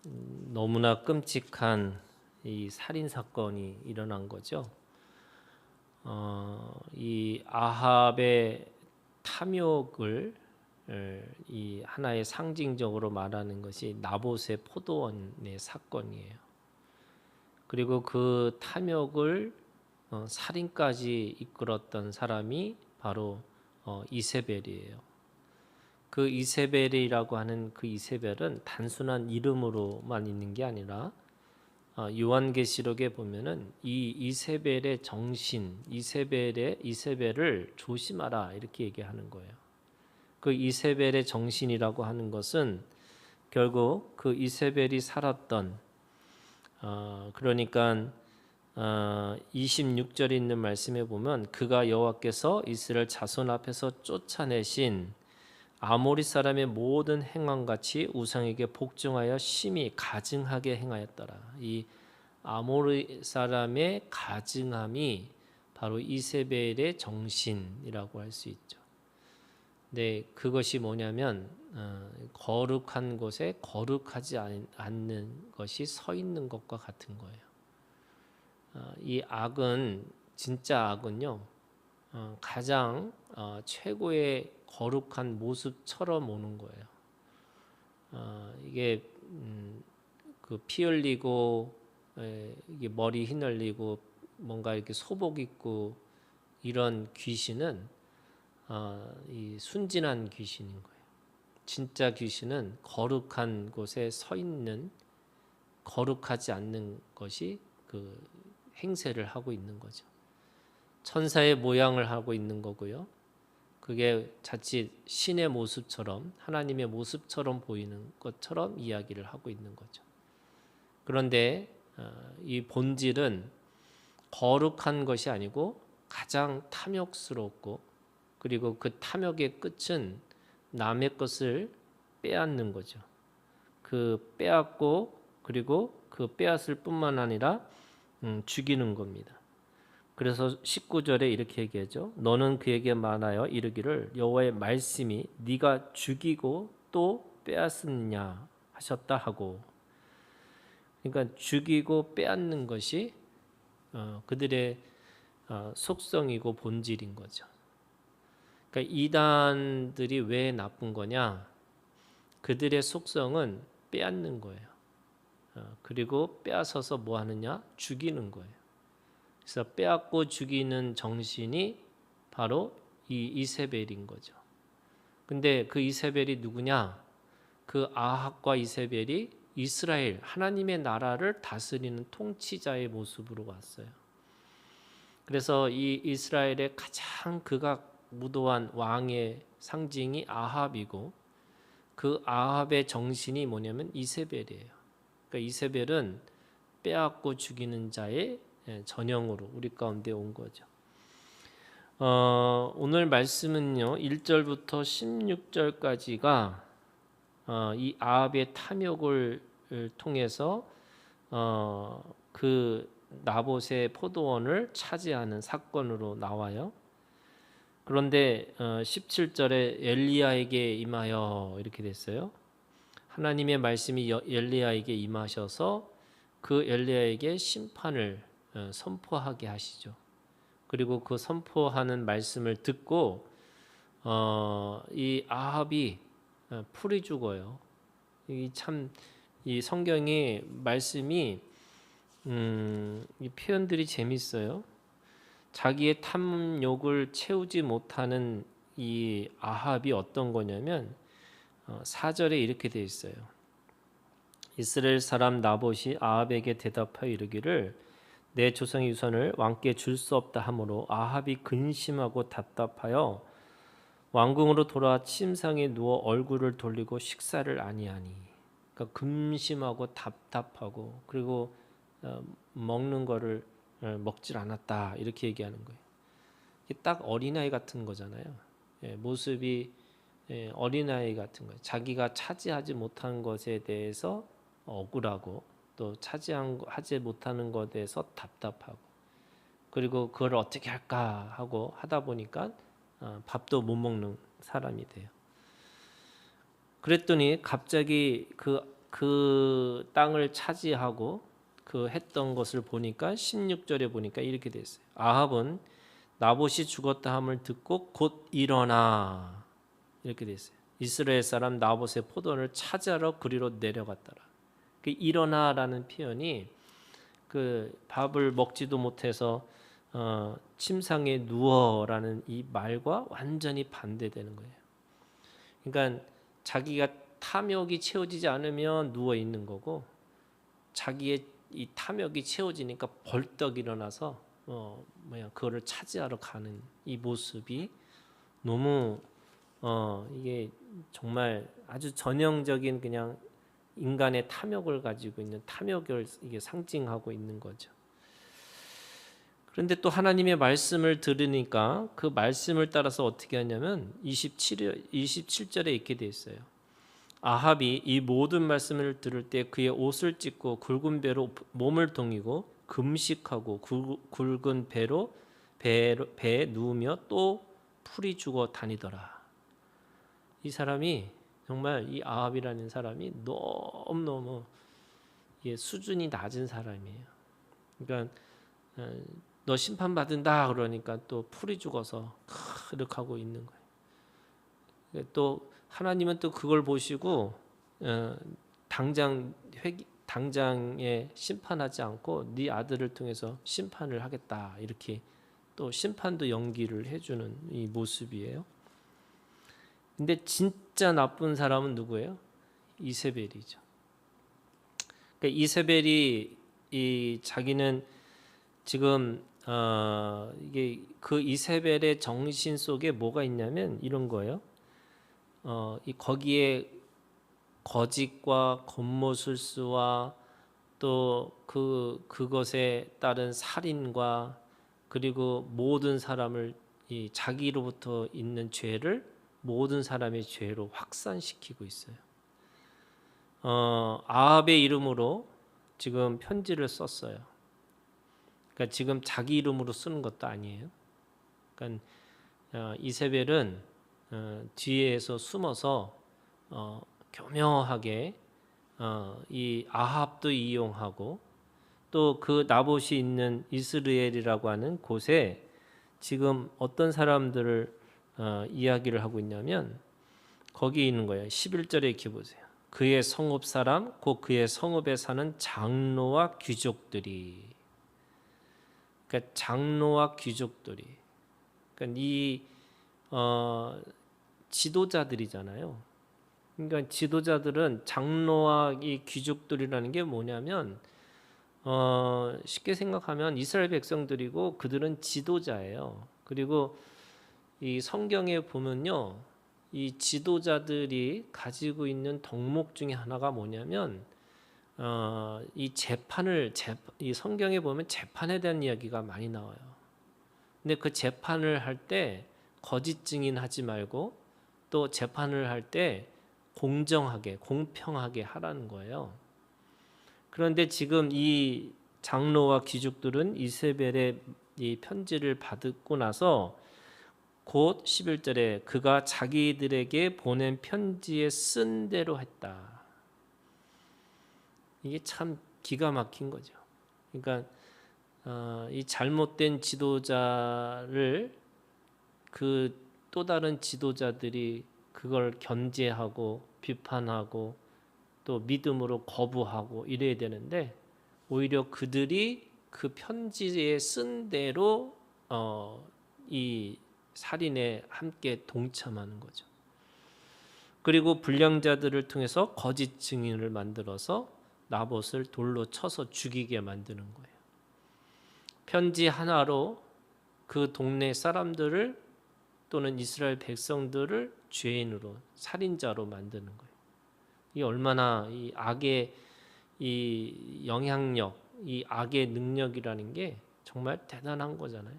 너무나 끔찍한 이 살인 사건이 일어난 거죠. 이 아합의 탐욕을 이 하나의 상징적으로 말하는 것이 나봇의 포도원의 사건이에요. 그리고 그 탐욕을 살인까지 이끌었던 사람이 바로 이세벨이에요. 그 이세벨이라고 하는 그 이세벨은 단순한 이름으로만 있는 게 아니라 요한계시록에 보면은 이 이세벨의 정신, 이세벨을 조심하라 이렇게 얘기하는 거예요. 그 이세벨의 정신이라고 하는 것은 결국 그 이세벨이 살았던 그러니까 26절에 있는 말씀에 보면 그가 여호와께서 이스라엘 자손 앞에서 쫓아내신 아모리 사람의 모든 행함같이 우상에게 복종하여 심히 가증하게 행하였더라. 이 아모리 사람의 가증함이 바로 이세벨의 정신이라고 할 수 있죠. 네, 그것이 뭐냐면 거룩한 곳에 거룩하지 않는 것이 서 있는 것과 같은 거예요. 이 악은 진짜 악은요. 가장 최고의 거룩한 모습처럼 오는 거예요. 이게 그 피 흘리고 이게 머리 휘날리고 뭔가 이렇게 소복 입고 이런 귀신은 이 순진한 귀신인 거예요. 진짜 귀신은 거룩한 곳에 서 있는 거룩하지 않는 것이 그 행세를 하고 있는 거죠. 천사의 모양을 하고 있는 거고요. 그게 자칫 신의 모습처럼 하나님의 모습처럼 보이는 것처럼 이야기를 하고 있는 거죠. 그런데 이 본질은 거룩한 것이 아니고 가장 탐욕스럽고 그리고 그 탐욕의 끝은 남의 것을 빼앗는 거죠. 그 빼앗고 그리고 그 빼앗을 뿐만 아니라 죽이는 겁니다. 그래서 19절에 이렇게 얘기하죠. 너는 그에게 말하여 이르기를 여호와의 말씀이 네가 죽이고 또 빼앗느냐 하셨다 하고, 그러니까 죽이고 빼앗는 것이 그들의 속성이고 본질인 거죠. 그러니까 이단들이 왜 나쁜 거냐? 그들의 속성은 빼앗는 거예요. 그리고 빼앗아서 뭐 하느냐? 죽이는 거예요. 그래서 빼앗고 죽이는 정신이 바로 이 이세벨인 거죠. 근데 그 이세벨이 누구냐? 그 아합과 이세벨이 이스라엘 하나님의 나라를 다스리는 통치자의 모습으로 왔어요. 그래서 이 이스라엘의 가장 극악무도한 왕의 상징이 아합이고 그 아합의 정신이 뭐냐면 이세벨이에요. 그러니까 이세벨은 빼앗고 죽이는 자의 전형으로 우리 가운데 온 거죠. 오늘 말씀은요 1절부터 16절까지가 이 아합의 탐욕을 통해서 그 나봇의 포도원을 차지하는 사건으로 나와요. 그런데 17절에 엘리야에게 임하여 이렇게 됐어요. 하나님의 말씀이 엘리야에게 임하셔서 그 엘리야에게 심판을 선포하게 하시죠. 그리고 그 선포하는 말씀을 듣고 이 아합이 풀이 죽어요. 이 성경의 말씀이 이 표현들이 재밌어요. 자기의 탐욕을 채우지 못하는 이 아합이 어떤 거냐면 4절에 이렇게 되어 있어요. 이스라엘 사람 나봇이 아합에게 대답하여 이르기를 내 조상의 유산을 왕께 줄 수 없다 하므로 아합이 근심하고 답답하여 왕궁으로 돌아와 침상에 누워 얼굴을 돌리고 식사를 아니하니. 그러니까 근심하고 답답하고 그리고 먹는 거를 먹질 않았다 이렇게 얘기하는 거예요. 이게 딱 어린아이 같은 거잖아요. 모습이 어린아이 같은 거예요. 자기가 차지하지 못한 것에 대해서 억울하고 또 차지하지 못하는 것에 대해서 답답하고 그리고 그걸 어떻게 할까 하고 하다 보니까 밥도 못 먹는 사람이 돼요. 그랬더니 갑자기 그 그 땅을 차지하고 그 했던 것을 보니까 16절에 보니까 이렇게 됐어요. 아합은 나봇이 죽었다 함을 듣고 곧 일어나 이렇게 됐어요. 이스라엘 사람 나봇의 포도원을 차지하러 그리로 내려갔더라. 그 일어나라는 표현이 그 밥을 먹지도 못해서 침상에 누워라는 이 말과 완전히 반대되는 거예요. 그러니까 자기가 탐욕이 채워지지 않으면 누워 있는 거고 자기의 이 탐욕이 채워지니까 벌떡 일어나서 그거를 차지하러 가는 이 모습이 너무 이게 정말 아주 전형적인 그냥 인간의 탐욕을 가지고 있는 탐욕을 이게 상징하고 있는 거죠. 그런데 또 하나님의 말씀을 들으니까 그 말씀을 따라서 어떻게 하냐면 27절에 이렇게 돼 있어요. 아합이 이 모든 말씀을 들을 때 그의 옷을 찢고 굵은 배로 몸을 동이고 금식하고 굵은 배에 누우며 또 풀이 죽어 다니더라. 이 사람이 정말 이 아합이라는 사람이 너무너무 수준이 낮은 사람이에요. 그러니까 너 심판받은다 그러니까 또 풀이 죽어서 이렇게 하고 있는 거예요. 또 하나님은 또 그걸 보시고 당장에 심판하지 않고 네 아들을 통해서 심판을 하겠다 이렇게 또 심판도 연기를 해주는 이 모습이에요. 근데 진짜 나쁜 사람은 누구예요? 이세벨이죠. 그러니까 이세벨이 자기는 지금 이게 그 이세벨의 정신 속에 뭐가 있냐면 이런 거예요. 거기에 거짓과 권모술수와 또 그것에 따른 살인과 그리고 모든 사람을 자기로부터 있는 죄를 모든 사람의 죄로 확산시키고 있어요. 아합의 이름으로 지금 편지를 썼어요. 그러니까 지금 자기 이름으로 쓰는 것도 아니에요. 그러니까 이세벨은 뒤에서 숨어서 교묘하게 이 아합도 이용하고 또 그 나봇이 있는 이스라엘이라고 하는 곳에 지금 어떤 사람들을 이야기를 하고 있냐면 거기 있는 거예요. 11절에 이렇게 보세요. 그의 성읍 사람 곧 그의 성읍에 사는 장로와 귀족들이 그러니까 장로와 귀족들이 그러니까 이 지도자들이잖아요. 그러니까 지도자들은 장로와 이 귀족들이라는 게 뭐냐면 쉽게 생각하면 이스라엘 백성들이고 그들은 지도자예요. 그리고 이 성경에 보면요, 이 지도자들이 가지고 있는 덕목 중에 하나가 뭐냐면 이 이 성경에 보면 재판에 대한 이야기가 많이 나와요. 근데 그 재판을 할 때 거짓 증인하지 말고 또 재판을 할 때 공정하게 공평하게 하라는 거예요. 그런데 지금 이 장로와 귀족들은 이세벨의 이 편지를 받고 나서 곧 11절에 그가 자기들에게 보낸 편지에 쓴 대로 했다. 이게 참 기가 막힌 거죠. 그러니까 이 잘못된 지도자를 그 또 다른 지도자들이 그걸 견제하고 비판하고 또 믿음으로 거부하고 이래야 되는데 오히려 그들이 그 편지에 쓴 대로 이 살인에 함께 동참하는 거죠. 그리고 불량자들을 통해서 거짓 증인을 만들어서 나봇을 돌로 쳐서 죽이게 만드는 거예요. 편지 하나로 그 동네 사람들을 또는 이스라엘 백성들을 죄인으로 살인자로 만드는 거예요. 이 얼마나 이 악의 이 영향력, 이 악의 능력이라는 게 정말 대단한 거잖아요.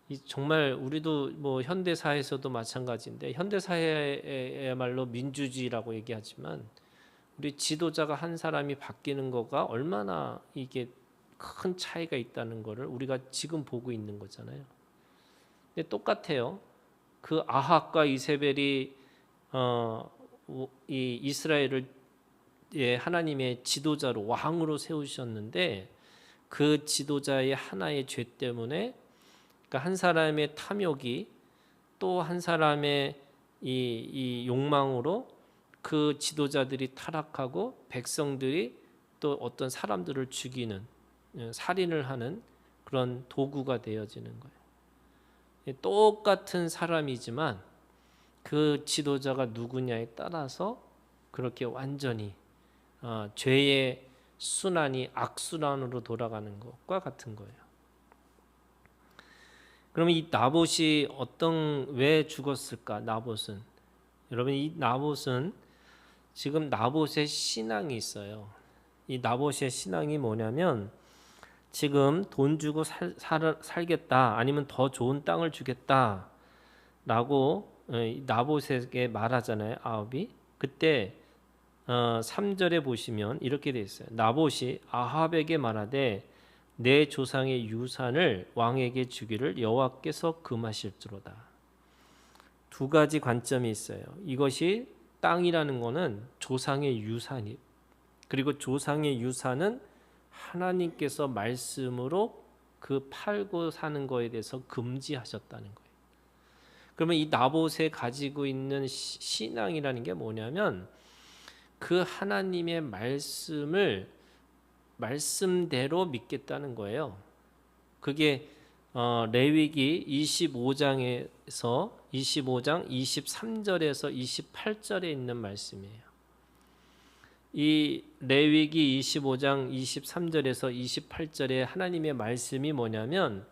이 정말 우리도 뭐 현대 사회에서도 마찬가지인데 현대 사회야말로 민주주의라고 얘기하지만 우리 지도자가 한 사람이 바뀌는 거가 얼마나 이게 큰 차이가 있다는 거를 우리가 지금 보고 있는 거잖아요. 근데 똑같아요. 그 아합과 이세벨이 이 이스라엘을 하나님의 지도자로 왕으로 세우셨는데 그 지도자의 하나의 죄 때문에 그러니까 한 사람의 탐욕이 또 한 사람의 이 욕망으로 그 지도자들이 타락하고 백성들이 또 어떤 사람들을 죽이는 살인을 하는 그런 도구가 되어지는 거예요. 똑같은 사람이지만 그 지도자가 누구냐에 따라서 그렇게 완전히 죄의 순환이 악순환으로 돌아가는 것과 같은 거예요. 그러면 이 나봇이 왜 죽었을까? 나봇은 여러분 이 나봇은 지금 나봇의 신앙이 있어요. 이 나봇의 신앙이 뭐냐면 지금 돈 주고 살겠다 아니면 더 좋은 땅을 주겠다라고 나봇에게 말하잖아요. 아합이 그때 3절에 보시면 이렇게 돼 있어요. 나봇이 아합에게 말하되 내 조상의 유산을 왕에게 주기를 여호와께서 금하실지로다. 두 가지 관점이 있어요. 이것이 땅이라는 거는 조상의 유산이 그리고 조상의 유산은 하나님께서 말씀으로 그 팔고 사는 거에 대해서 금지하셨다는 거예요. 그러면 이 나봇에 가지고 있는 신앙이라는 게 뭐냐면 그 하나님의 말씀을 말씀대로 믿겠다는 거예요. 그게 레위기 25장 23절에서 28절에 있는 말씀이에요. 이 레위기 25장 23절에서 28절에 하나님의 말씀이 뭐냐면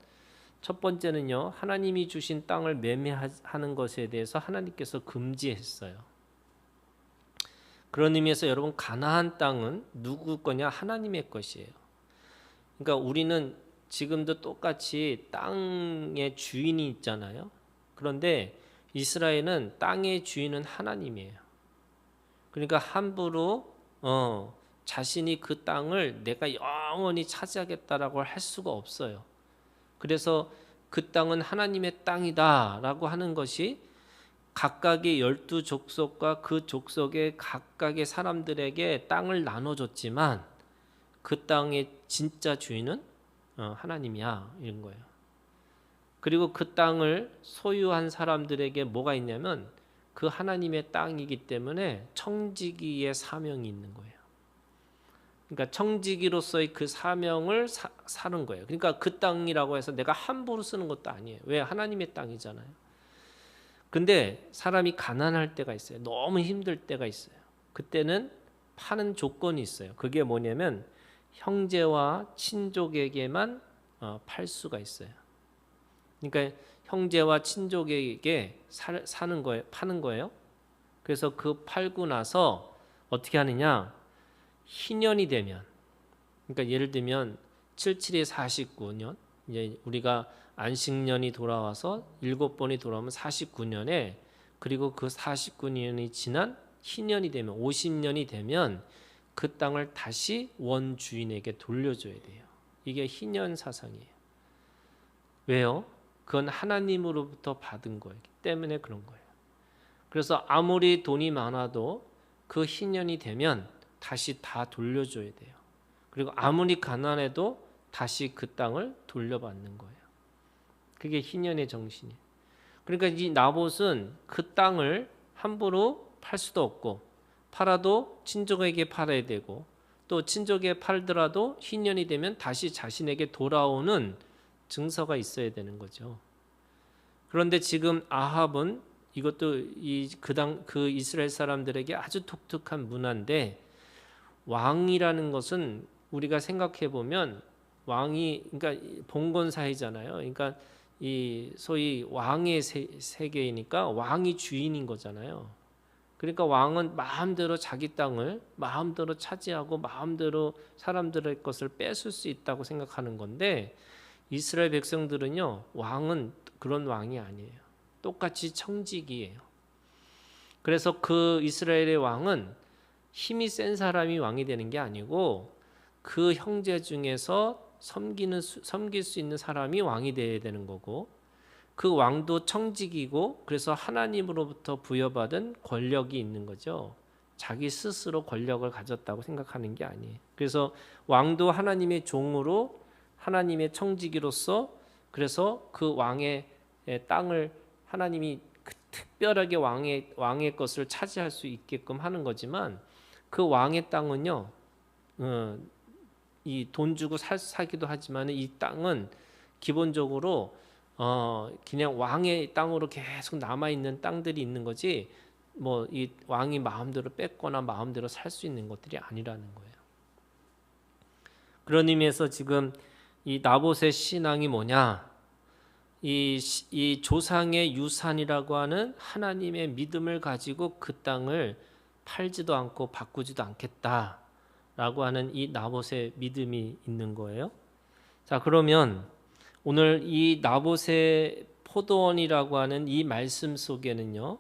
첫 번째는요. 하나님이 주신 땅을 매매하는 것에 대해서 하나님께서 금지했어요. 그런 의미에서 여러분 가나안 땅은 누구 거냐? 하나님의 것이에요. 그러니까 우리는 지금도 똑같이 땅의 주인이 있잖아요. 그런데 이스라엘은 땅의 주인은 하나님이에요. 그러니까 함부로 자신이 그 땅을 내가 영원히 차지하겠다라고 할 수가 없어요. 그래서 그 땅은 하나님의 땅이다라고 하는 것이 각각의 12족속과 그 족속의 각각의 사람들에게 땅을 나눠줬지만 그 땅의 진짜 주인은 하나님이야 이런 거예요. 그리고 그 땅을 소유한 사람들에게 뭐가 있냐면 그 하나님의 땅이기 때문에 청지기의 사명이 있는 거예요. 그러니까 청지기로서의 그 사명을 사는 거예요. 그러니까 그 땅이라고 해서 내가 함부로 쓰는 것도 아니에요. 왜? 하나님의 땅이잖아요. 근데 사람이 가난할 때가 있어요. 너무 힘들 때가 있어요. 그때는 파는 조건이 있어요. 그게 뭐냐면 형제와 친족에게만 팔 수가 있어요. 그러니까 형제와 친족에게 사는 거예요, 파는 거예요. 그래서 그 팔고 나서 어떻게 하느냐? 희년이 되면, 그러니까 예를 들면 77에 49년, 이제 우리가 안식년이 돌아와서 7번이 돌아오면 49년에 그리고 그 49년이 지난 희년이 되면 50년이 되면 그 땅을 다시 원주인에게 돌려줘야 돼요. 이게 희년 사상이에요. 왜요? 그건 하나님으로부터 받은 거기 때문에 그런 거예요. 그래서 아무리 돈이 많아도 그 희년이 되면 다시 다 돌려줘야 돼요. 그리고 아무리 가난해도 다시 그 땅을 돌려받는 거예요. 그게 희년의 정신이에요. 그러니까 이 나봇은 그 땅을 함부로 팔 수도 없고 팔아도 친족에게 팔아야 되고 또 친족에 팔더라도 희년이 되면 다시 자신에게 돌아오는 증서가 있어야 되는 거죠. 그런데 지금 아합은 이것도 그 이스라엘 사람들에게 아주 독특한 문화인데 왕이라는 것은 우리가 생각해 보면 왕이 그러니까 봉건사회잖아요. 그러니까 이 소위 왕의 세계이니까 왕이 주인인 거잖아요. 그러니까 왕은 마음대로 자기 땅을 마음대로 차지하고 마음대로 사람들의 것을 뺏을 수 있다고 생각하는 건데 이스라엘 백성들은요 왕은 그런 왕이 아니에요. 똑같이 청지기예요. 그래서 그 이스라엘의 왕은 힘이 센 사람이 왕이 되는 게 아니고 그 형제 중에서 섬길 수 있는 사람이 왕이 되어야 되는 거고 그 왕도 청직이고 그래서 하나님으로부터 부여받은 권력이 있는 거죠. 자기 스스로 권력을 가졌다고 생각하는 게 아니에요. 그래서 왕도 하나님의 종으로 하나님의 청지기로서 그래서 그 왕의 땅을 하나님이 특별하게 왕의 것을 차지할 수 있게끔 하는 거지만 그 왕의 땅은요, 이 돈 주고 사기도 하지만 이 땅은 기본적으로 그냥 왕의 땅으로 계속 남아 있는 땅들이 있는 거지. 뭐 이 왕이 마음대로 뺏거나 마음대로 살 수 있는 것들이 아니라는 거예요. 그런 의미에서 지금 이 나봇의 신앙이 뭐냐? 이 조상의 유산이라고 하는 하나님의 믿음을 가지고 그 땅을 팔지도 않고 바꾸지도 않겠다라고 하는 이 나봇의 믿음이 있는 거예요. 자, 그러면 오늘 이 나봇의 포도원이라고 하는 이 말씀 속에는요,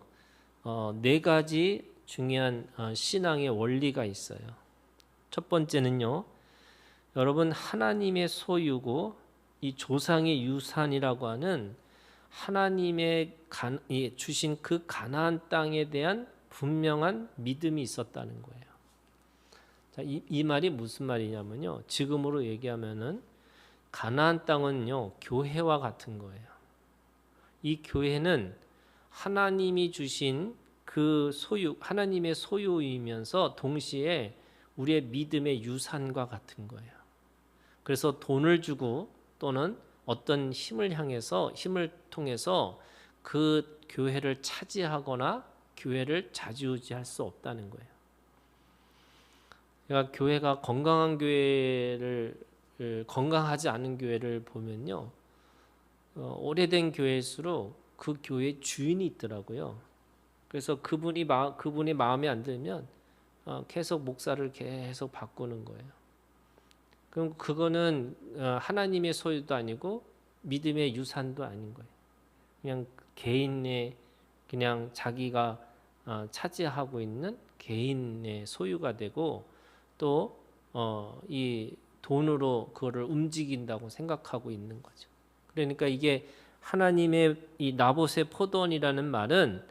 네 가지 중요한 신앙의 원리가 있어요. 첫 번째는요, 여러분 하나님의 소유고 이 조상의 유산이라고 하는 하나님의 주신 그 가나안 땅에 대한 분명한 믿음이 있었다는 거예요. 자, 이 말이 무슨 말이냐면요, 지금으로 얘기하면은 가나안 땅은요 교회와 같은 거예요. 이 교회는 하나님이 주신 그 소유, 하나님의 소유이면서 동시에 우리의 믿음의 유산과 같은 거예요. 그래서 돈을 주고 또는 어떤 힘을 통해서 그 교회를 차지하거나 교회를 좌지우지할 수 없다는 거예요. 그러니까 교회가 건강하지 않은 교회를 보면요, 오래된 교회일수록 그 교회 주인이 있더라고요. 그래서 그분이 마음에 안 들면 계속 목사를 계속 바꾸는 거예요. 그럼 그거는 하나님의 소유도 아니고 믿음의 유산도 아닌 거예요. 그냥 개인의 그냥 자기가 차지하고 있는 개인의 소유가 되고 또 이 돈으로 그거를 움직인다고 생각하고 있는 거죠. 그러니까 이게 하나님의 이 나봇의 포도원이라는 말은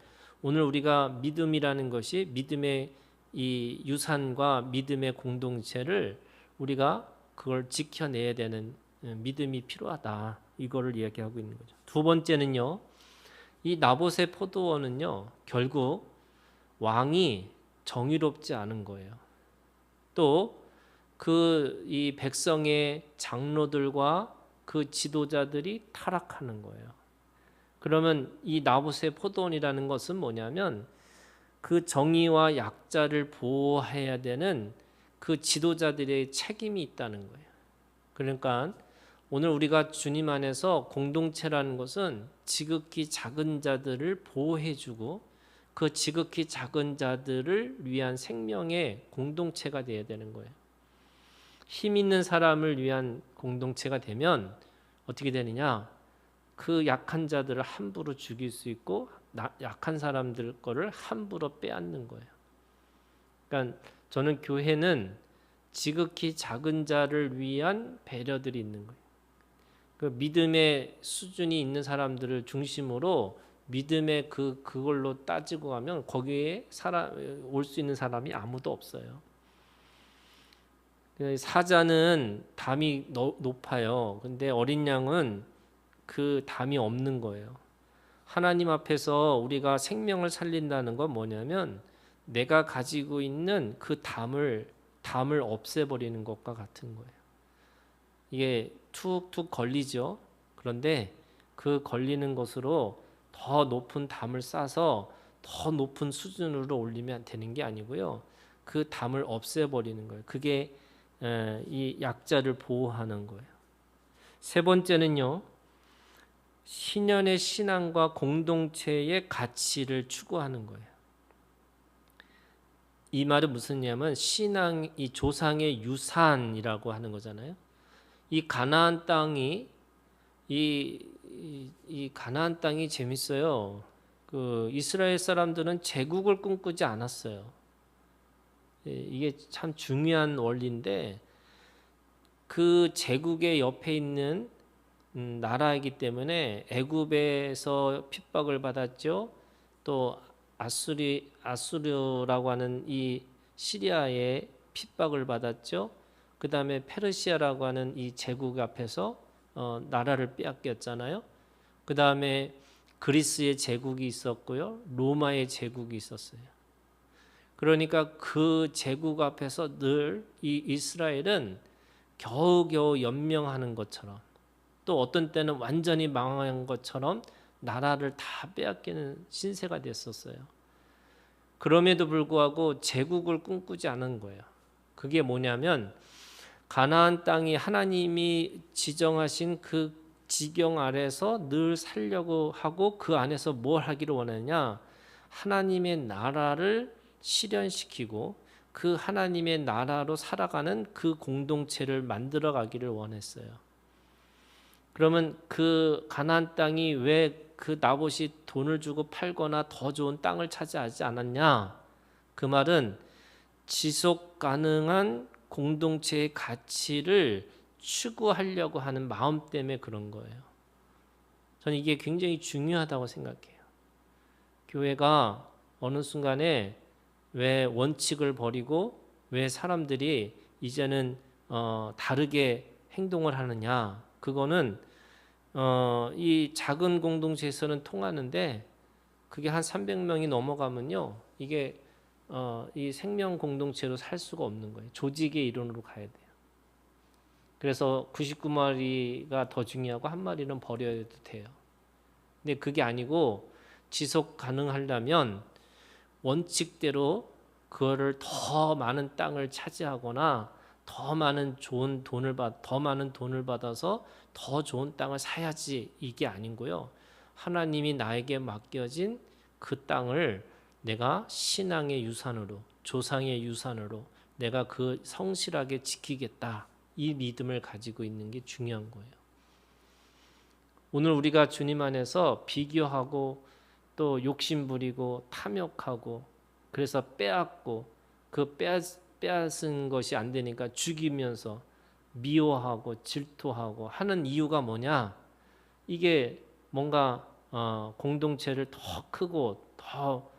오늘 우리가 믿음이라는 것이 믿음의 이 유산과 믿음의 공동체를 우리가 그걸 지켜내야 되는 믿음이 필요하다. 이거를 이야기하고 있는 거죠. 두 번째는요, 이 나봇의 포도원은요, 결국 왕이 정의롭지 않은 거예요. 또 그 이 백성의 장로들과 그 지도자들이 타락하는 거예요. 그러면 이 나봇의 포도원이라는 것은 뭐냐면 그 정의와 약자를 보호해야 되는 그 지도자들의 책임이 있다는 거예요. 그러니까 오늘 우리가 주님 안에서 공동체라는 것은 지극히 작은 자들을 보호해주고 그 지극히 작은 자들을 위한 생명의 공동체가 되어야 되는 거예요. 힘 있는 사람을 위한 공동체가 되면 어떻게 되느냐? 그 약한 자들을 함부로 죽일 수 있고 약한 사람들 거를 함부로 빼앗는 거예요. 그러니까 저는 교회는 지극히 작은 자를 위한 배려들이 있는 거예요. 그 믿음의 수준이 있는 사람들을 중심으로 믿음의 그걸로 따지고 가면 거기에 올 수 있는 사람이 아무도 없어요. 사자는 담이 높아요. 근데 어린 양은 그 담이 없는 거예요. 하나님 앞에서 우리가 생명을 살린다는 건 뭐냐면 내가 가지고 있는 그 담을 없애버리는 것과 같은 거예요. 이게 툭툭 걸리죠. 그런데 그 걸리는 것으로 더 높은 담을 쌓아서 더 높은 수준으로 올리면 되는 게 아니고요. 그 담을 없애버리는 거예요. 그게 이 약자를 보호하는 거예요. 세 번째는요, 신년의 신앙과 공동체의 가치를 추구하는 거예요. 이 말은 무슨 얘기냐면 이 조상의 유산이라고 하는 거잖아요. 이 가나안 땅이 이 가나안 땅이 재밌어요. 그 이스라엘 사람들은 제국을 꿈꾸지 않았어요. 이게 참 중요한 원리인데 그 제국의 옆에 있는 나라이기 때문에 애굽에서 핍박을 받았죠. 또 아수르라고 하는 이 시리아의 핍박을 받았죠. 그 다음에 페르시아라고 하는 이 제국 앞에서 나라를 빼앗겼잖아요. 그 다음에 그리스의 제국이 있었고요. 로마의 제국이 있었어요. 그러니까 그 제국 앞에서 늘 이 이스라엘은 겨우겨우 연명하는 것처럼, 또 어떤 때는 완전히 망한 것처럼 나라를 다 빼앗기는 신세가 됐었어요. 그럼에도 불구하고 제국을 꿈꾸지 않은 거예요. 그게 뭐냐면 가나안 땅이 하나님이 지정하신 그 지경 아래서 늘 살려고 하고, 그 안에서 뭘 하기를 원하느냐, 하나님의 나라를 실현시키고 그 하나님의 나라로 살아가는 그 공동체를 만들어 가기를 원했어요. 그러면 그 가나안 땅이 왜 그 나봇이 돈을 주고 팔거나 더 좋은 땅을 차지하지 않았냐? 그 말은 지속 가능한 공동체의 가치를 추구하려고 하는 마음 때문에 그런 거예요. 저는 이게 굉장히 중요하다고 생각해요. 교회가 어느 순간에 왜 원칙을 버리고 왜 사람들이 이제는 다르게 행동을 하느냐? 그거는 이 작은 공동체에서는 통하는데, 그게 한 300명이 넘어가면요, 이게 이 생명 공동체로 살 수가 없는 거예요. 조직의 이론으로 가야 돼요. 그래서 99마리가 더 중요하고 한 마리는 버려야 돼요. 근데 그게 아니고 지속 가능하려면 원칙대로 그거를 더 많은 땅을 차지하거나 더 많은 돈을 받아서 더 좋은 땅을 사야지, 이게 아니고요. 하나님이 나에게 맡겨진 그 땅을 내가 신앙의 유산으로, 조상의 유산으로 내가 그 성실하게 지키겠다, 이 믿음을 가지고 있는 게 중요한 거예요. 오늘 우리가 주님 안에서 비교하고 또 욕심부리고 탐욕하고, 그래서 빼앗고, 그 빼앗은 것이 안 되니까 죽이면서 미워하고 질투하고 하는 이유가 뭐냐? 이게 뭔가 공동체를 더 크고 더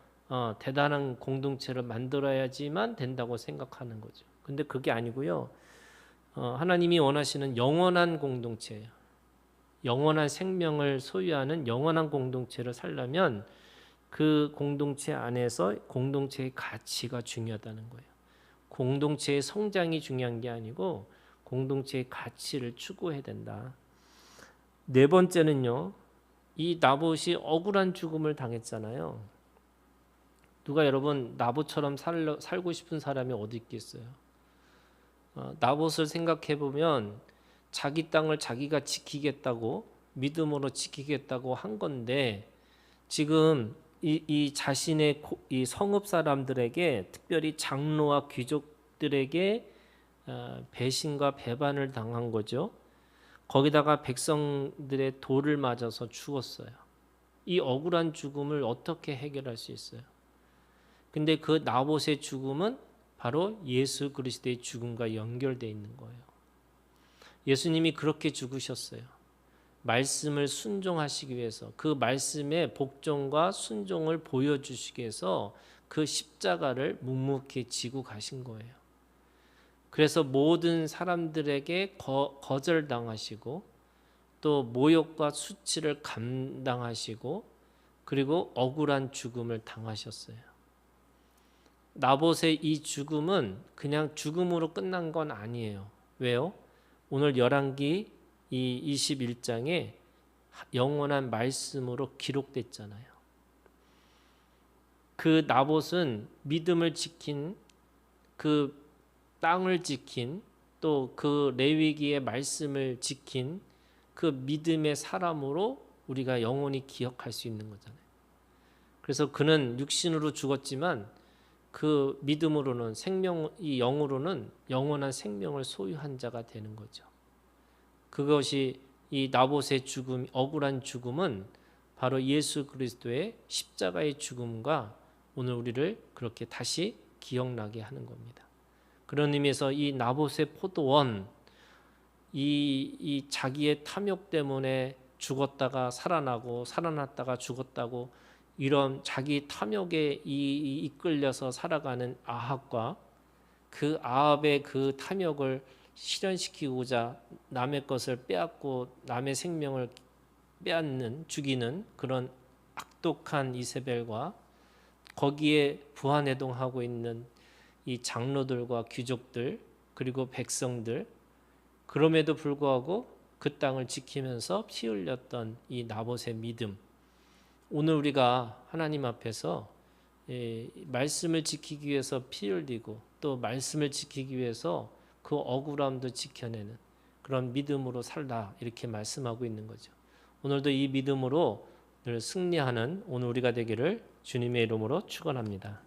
대단한 공동체를 만들어야지만 된다고 생각하는 거죠. 근데 그게 아니고요. 하나님이 원하시는 영원한 공동체예요. 영원한 생명을 소유하는 영원한 공동체를 살려면 그 공동체 안에서 공동체의 가치가 중요하다는 거예요. 공동체의 성장이 중요한 게 아니고 공동체의 가치를 추구해야 된다. 네 번째는요, 이 나봇이 억울한 죽음을 당했잖아요. 누가 여러분 나봇처럼 살고 싶은 사람이 어디 있겠어요? 나봇을 생각해 보면 자기 땅을 자기가 지키겠다고, 믿음으로 지키겠다고 한 건데, 지금 이 자신의 이 성읍 사람들에게, 특별히 장로와 귀족들에게 배신과 배반을 당한 거죠. 거기다가 백성들의 돌을 맞아서 죽었어요. 이 억울한 죽음을 어떻게 해결할 수 있어요? 근데 그 나봇의 죽음은 바로 예수 그리스도의 죽음과 연결되어 있는 거예요. 예수님이 그렇게 죽으셨어요. 말씀을 순종하시기 위해서, 그 말씀의 복종과 순종을 보여주시기 위해서 그 십자가를 묵묵히 지고 가신 거예요. 그래서 모든 사람들에게 거절당하시고, 또 모욕과 수치를 감당하시고, 그리고 억울한 죽음을 당하셨어요. 나봇의 이 죽음은 그냥 죽음으로 끝난 건 아니에요. 왜요? 오늘 열왕기 이 21장에 영원한 말씀으로 기록됐잖아요. 그 나봇은 믿음을 지킨, 그 땅을 지킨, 또 그 레위기의 말씀을 지킨 그 믿음의 사람으로 우리가 영원히 기억할 수 있는 거잖아요. 그래서 그는 육신으로 죽었지만 그 믿음으로는, 이 영으로는 영원한 생명을 소유한 자가 되는 거죠. 그것이 이 나봇의 죽음, 억울한 죽음은 바로 예수 그리스도의 십자가의 죽음과 오늘 우리를 그렇게 다시 기억나게 하는 겁니다. 그런 의미에서 이 나봇의 포도원, 이 자기의 탐욕 때문에 죽었다가 살아나고 살아났다가 죽었다고 이런 자기 탐욕에 이끌려서 살아가는 아합과 그 아합의 그 탐욕을 실현시키고자 남의 것을 빼앗고 남의 생명을 빼앗는 죽이는 그런 악독한 이세벨과 거기에 부하내동하고 있는 이 장로들과 귀족들 그리고 백성들, 그럼에도 불구하고 그 땅을 지키면서 피 흘렸던 이 나봇의 믿음, 오늘 우리가 하나님 앞에서 말씀을 지키기 위해서 피 흘리고 또 말씀을 지키기 위해서 그 억울함도 지켜내는 그런 믿음으로 살라, 이렇게 말씀하고 있는 거죠. 오늘도 이 믿음으로 늘 승리하는 오늘 우리가 되기를 주님의 이름으로 축원합니다.